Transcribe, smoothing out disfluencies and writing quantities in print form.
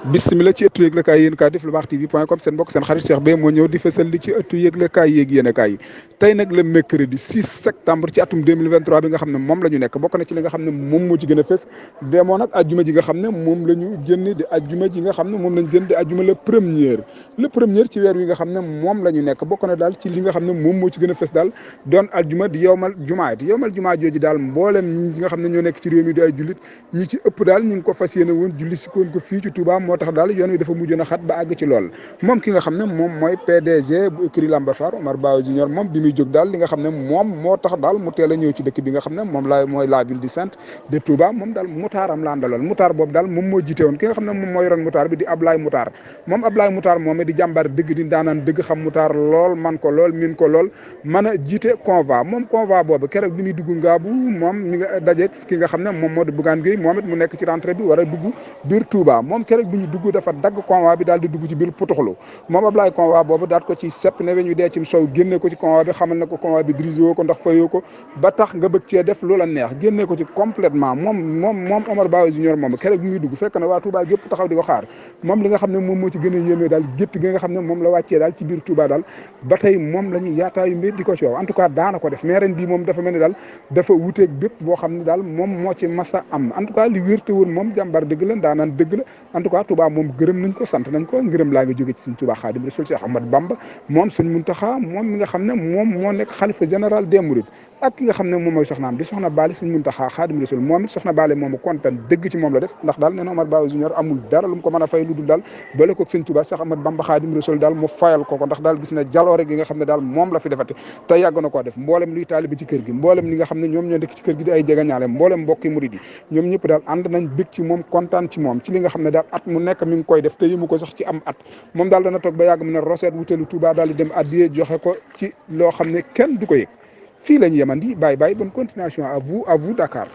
bismillah ci ëttu yëglekaay yéen kaay def lu baax tv.com seen mbokk seen xarit Cheikh Beye moo ñëw di fësal li ci ëttu yëglekaay yéeg yéen kaay yi tey nag le mercredi 6 septembre ci atum 2023 bi nga xam ne moom la ñu nekk bokk na ci li nga xam ne moom moo ci gën a fës demoo nag ajjuma ji nga xam ne moom la ñu génn di ajjuma ji nga xam ne moom lañ génn di ajjuma le premier ci weer wi nga xam ne moom la ñu nekk bokk na daal ci li nga xam ne moom moo ci gën a fës daal doon ajjuma di yowmal jumaa jooju daal mboolem ñi nga xam ne ñoo nekk ci réew mi di ay jullit ñi ci ëpp daal ñi ngi ko fas yéene woon julli si koon ko fii ci Touba moo tax daal yoon wi dafa mujjoon a xat ba àgg ci lool moom ki nga xam ne moom mooy PDG bu écurie Lambar Fall Omar Ba Junior moom bi muy jóg daal li nga xam ne moom moo tax daal mu teel a ñëw ci dëkk bi nga xam ne moom la mooy la ville du Sainte de Touba moom daal mutaaram la àndaloon mutaar boobu daal moom moo jiite woon ki nga xam ne moom moo yoroon mutaar bi di Ablaye Mutaar moom Ablaye Mutaar moom di jàmbar dëgg di daanaan dëgg xam mutaar lool man ko lool min ko lool mën a jiite convoi moom convoi boobu keroog bi muy dugg ngaabu moom mi nga daje ki nga xam ne moom moo di Bougane Gueye moom it mu nekk ci rentrée bi war a dugg biir Touba moom keroog bi ñu dugg dafa dagg convoi bi daal di dugg ci biir putuxlu moom Ablaye convoi boobu daat ko ci sepp ne weñ wi dee cim sow génne ko ci convoi bi xamal na ko convoi bi grisé woo ko ndax fayoo ko ba tax nga bëgg cee def loola neex génne ko ci complètement moom Omar Ba Junior moom keroog bi muy dugg fekk na waa Touba gépp taxaw di ko xaar moom li nga xam ne moom moo ci gën a yéeme daal gétt gi nga xam ne moom la wàccee daal ci biir Touba daal ba tey moom la ñuy yaataayu mbir di ko coow en tout cas daana ko def mais ren bii moom dafa mel ni daal dafa wuteeg bépp boo xam ne daal moom moo ci masa am en tout cas li wérte woon moom jàmbar dëgg la daanaan dëgg la en tout cas Touba moom gërëm nañ ko sant nañ ko ngërëm laa nga jóge ci Sëñ Touba Xaadim Rasul Cheikh Ahmad Bamba moom Sëñ Muntaxa moom mi nga xam ne moom moo nekk xalifa général des Mourides ak ki nga xam ne moom mooy soxnaam di soxna Baali Sëñ Muntaxa Xaadim Rasul moom it soxna Baali moom kontaan dëgg ci moom la def ndax daal nee na Omar Ba Junior amul dara lu mu ko mën a fay lu dul daal bale ko Sëñ Touba Cheikh Ahmad Bamba Xaadim Rasul daal mu fayal ko ndax daal gis na jaloore gi nga xam ne daal moom la fi defate te yàgg na koo def mboolem luy taalibe ci kër gi mboolem li nga xam ne ñoom ñoo nekk ci kër gi di ay jegeñaale mboolem mbokki murid yi ñoom ñëpp daal ànd nañ bég ci moom kontaan ci moom ci li nga xam ne daal at mu nekk mi ngi koy def te yëmu ko sax ci am at moom daal dana toog ba yàgg mu ne roseet wutelu Touba daal di dem addiye joxe ko ci loo xam ne kenn du ko yëg fii la ñu yemandi bye bye bonne continuation à vous Dakar